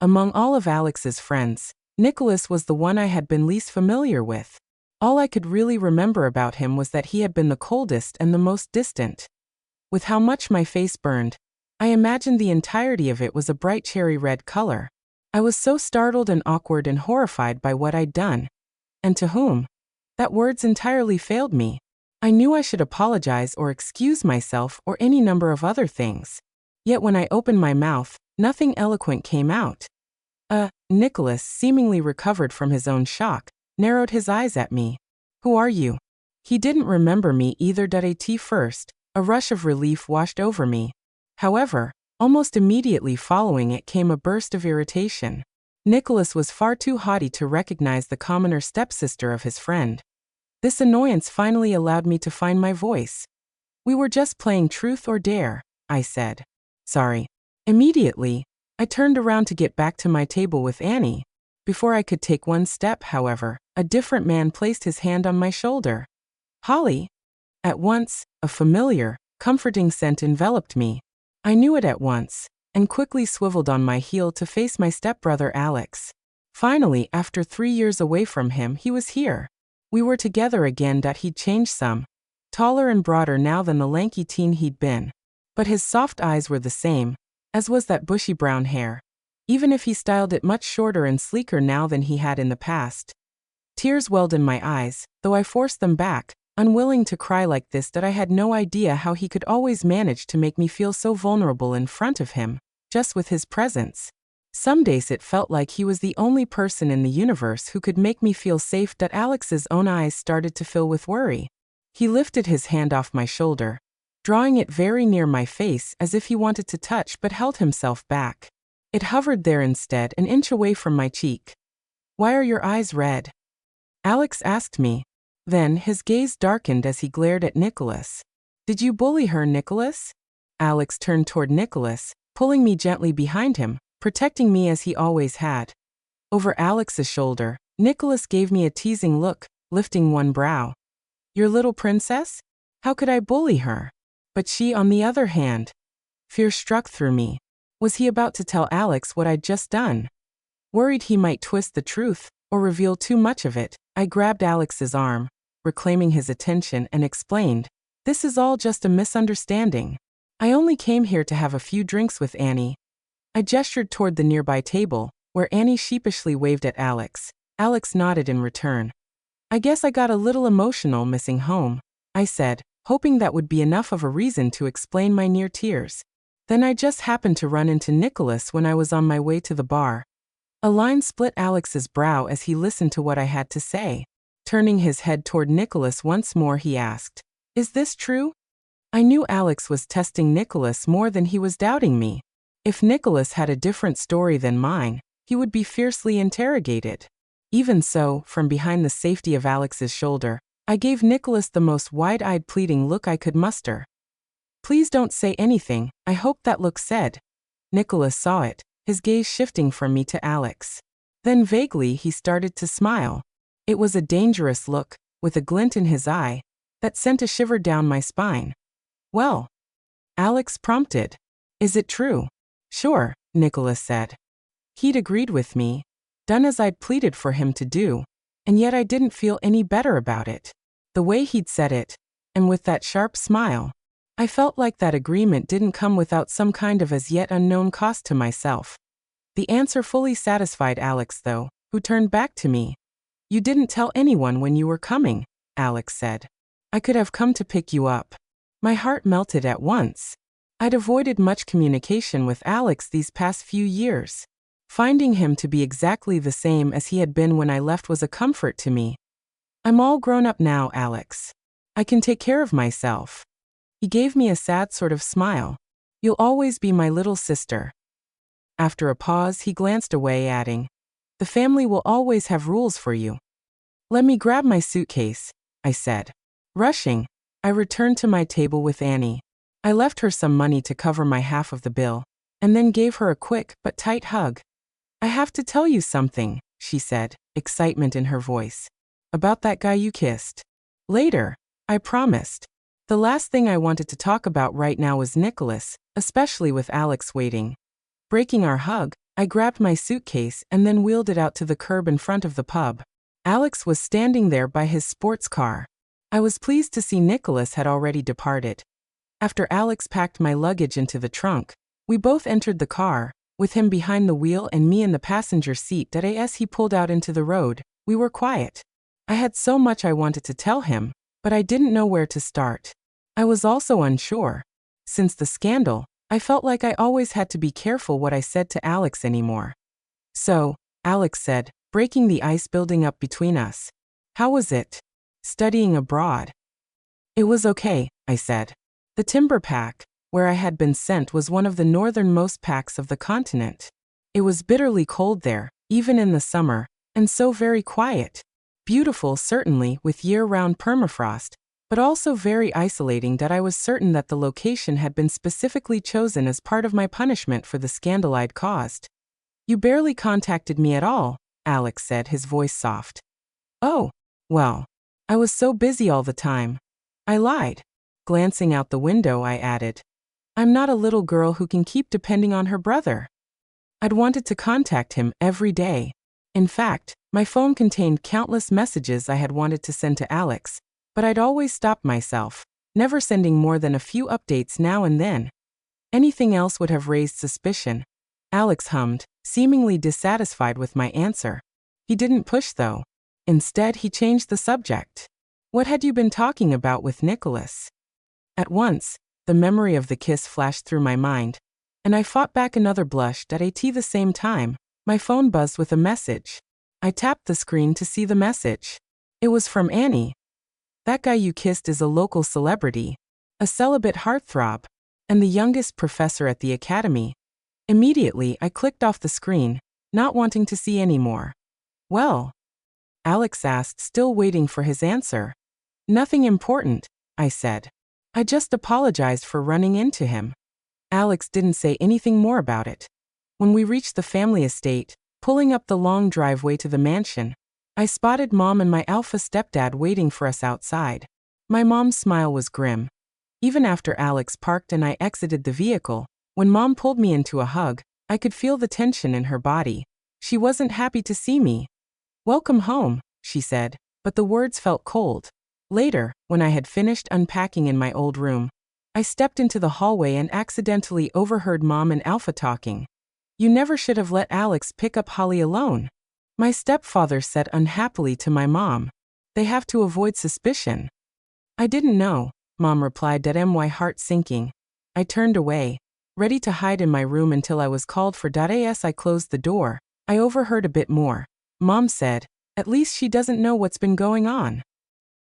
Among all of Alex's friends, Nicholas was the one I had been least familiar with. All I could really remember about him was that he had been the coldest and the most distant. With how much my face burned, I imagined the entirety of it was a bright cherry red color. I was so startled and awkward and horrified by what I'd done. And to whom? That words entirely failed me. I knew I should apologize or excuse myself or any number of other things. Yet when I opened my mouth, nothing eloquent came out. Nicholas, seemingly recovered from his own shock, narrowed his eyes at me. Who are you? He didn't remember me either. At first, a rush of relief washed over me. However, almost immediately following it came a burst of irritation. Nicholas was far too haughty to recognize the commoner stepsister of his friend. This annoyance finally allowed me to find my voice. We were just playing truth or dare, I said. Sorry. Immediately, I turned around to get back to my table with Annie. Before I could take one step, however, a different man placed his hand on my shoulder. Holly. At once, a familiar, comforting scent enveloped me. I knew it at once, and quickly swiveled on my heel to face my stepbrother Alex. Finally, after 3 years away from him, he was here. We were together again. He'd changed some. Taller and broader now than the lanky teen he'd been. But his soft eyes were the same, as was that bushy brown hair, even if he styled it much shorter and sleeker now than he had in the past. Tears welled in my eyes, though I forced them back, unwilling to cry like this. I had no idea how he could always manage to make me feel so vulnerable in front of him, just with his presence. Some days it felt like he was the only person in the universe who could make me feel safe. Alex's own eyes started to fill with worry. He lifted his hand off my shoulder, drawing it very near my face as if he wanted to touch but held himself back. It hovered there instead, an inch away from my cheek. Why are your eyes red? Alex asked me. Then his gaze darkened as he glared at Nicholas. Did you bully her, Nicholas? Alex turned toward Nicholas, pulling me gently behind him, protecting me as he always had. Over Alex's shoulder, Nicholas gave me a teasing look, lifting one brow. Your little princess? How could I bully her? But she, on the other hand. Fear struck through me. Was he about to tell Alex what I'd just done? Worried he might twist the truth, or reveal too much of it, I grabbed Alex's arm, reclaiming his attention, and explained, this is all just a misunderstanding. I only came here to have a few drinks with Annie. I gestured toward the nearby table, where Annie sheepishly waved at Alex. Alex nodded in return. I guess I got a little emotional missing home, I said, hoping that would be enough of a reason to explain my near tears. Then I just happened to run into Nicholas when I was on my way to the bar. A line split Alex's brow as he listened to what I had to say. Turning his head toward Nicholas once more, he asked, Is this true? I knew Alex was testing Nicholas more than he was doubting me. If Nicholas had a different story than mine, he would be fiercely interrogated. Even so, from behind the safety of Alex's shoulder, I gave Nicholas the most wide-eyed pleading look I could muster. Please don't say anything, I hope that look said. Nicholas saw it, his gaze shifting from me to Alex. Then vaguely he started to smile. It was a dangerous look, with a glint in his eye, that sent a shiver down my spine. Well? Alex prompted. Is it true? Sure, Nicholas said. He'd agreed with me, done as I'd pleaded for him to do, and yet I didn't feel any better about it. The way he'd said it, and with that sharp smile, I felt like that agreement didn't come without some kind of as yet unknown cost to myself. The answer fully satisfied Alex though, who turned back to me. You didn't tell anyone when you were coming, Alex said. I could have come to pick you up. My heart melted at once. I'd avoided much communication with Alex these past few years. Finding him to be exactly the same as he had been when I left was a comfort to me. I'm all grown up now, Alex. I can take care of myself. He gave me a sad sort of smile. You'll always be my little sister. After a pause, he glanced away, adding, The family will always have rules for you. Let me grab my suitcase, I said. Rushing, I returned to my table with Annie. I left her some money to cover my half of the bill, and then gave her a quick but tight hug. I have to tell you something, she said, excitement in her voice. About that guy you kissed. Later, I promised. The last thing I wanted to talk about right now was Nicholas, especially with Alex waiting. Breaking our hug, I grabbed my suitcase and then wheeled it out to the curb in front of the pub. Alex was standing there by his sports car. I was pleased to see Nicholas had already departed. After Alex packed my luggage into the trunk, we both entered the car, with him behind the wheel and me in the passenger seat. As he pulled out into the road, we were quiet. I had so much I wanted to tell him, but I didn't know where to start. I was also unsure. Since the scandal, I felt like I always had to be careful what I said to Alex anymore. So, Alex said, breaking the ice building up between us. How was it? Studying abroad. It was okay, I said. The timber pack, where I had been sent, was one of the northernmost packs of the continent. It was bitterly cold there, even in the summer, and so very quiet. Beautiful, certainly, with year-round permafrost, but also very isolating. I was certain that the location had been specifically chosen as part of my punishment for the scandal I'd caused. You barely contacted me at all, Alex said, his voice soft. Oh, well, I was so busy all the time. I lied. Glancing out the window, I added, I'm not a little girl who can keep depending on her brother. I'd wanted to contact him every day. In fact, my phone contained countless messages I had wanted to send to Alex, but I'd always stopped myself, never sending more than a few updates now and then. Anything else would have raised suspicion. Alex hummed, seemingly dissatisfied with my answer. He didn't push though. Instead, he changed the subject. What had you been talking about with Nicholas? At once, the memory of the kiss flashed through my mind, and I fought back another blush. At the same time, my phone buzzed with a message. I tapped the screen to see the message. It was from Annie. That guy you kissed is a local celebrity, a celibate heartthrob, and the youngest professor at the academy. Immediately, I clicked off the screen, not wanting to see any more. Well? Alex asked, still waiting for his answer. Nothing important, I said. I just apologized for running into him. Alex didn't say anything more about it. When we reached the family estate, pulling up the long driveway to the mansion, I spotted Mom and my alpha stepdad waiting for us outside. My mom's smile was grim. Even after Alex parked and I exited the vehicle, when Mom pulled me into a hug, I could feel the tension in her body. She wasn't happy to see me. Welcome home, she said, but the words felt cold. Later, when I had finished unpacking in my old room, I stepped into the hallway and accidentally overheard Mom and Alpha talking. You never should have let Alex pick up Holly alone, my stepfather said unhappily to my mom. They have to avoid suspicion. I didn't know, Mom replied, my heart sinking. I turned away, ready to hide in my room until I was called for. As I closed the door, I overheard a bit more. Mom said, at least she doesn't know what's been going on.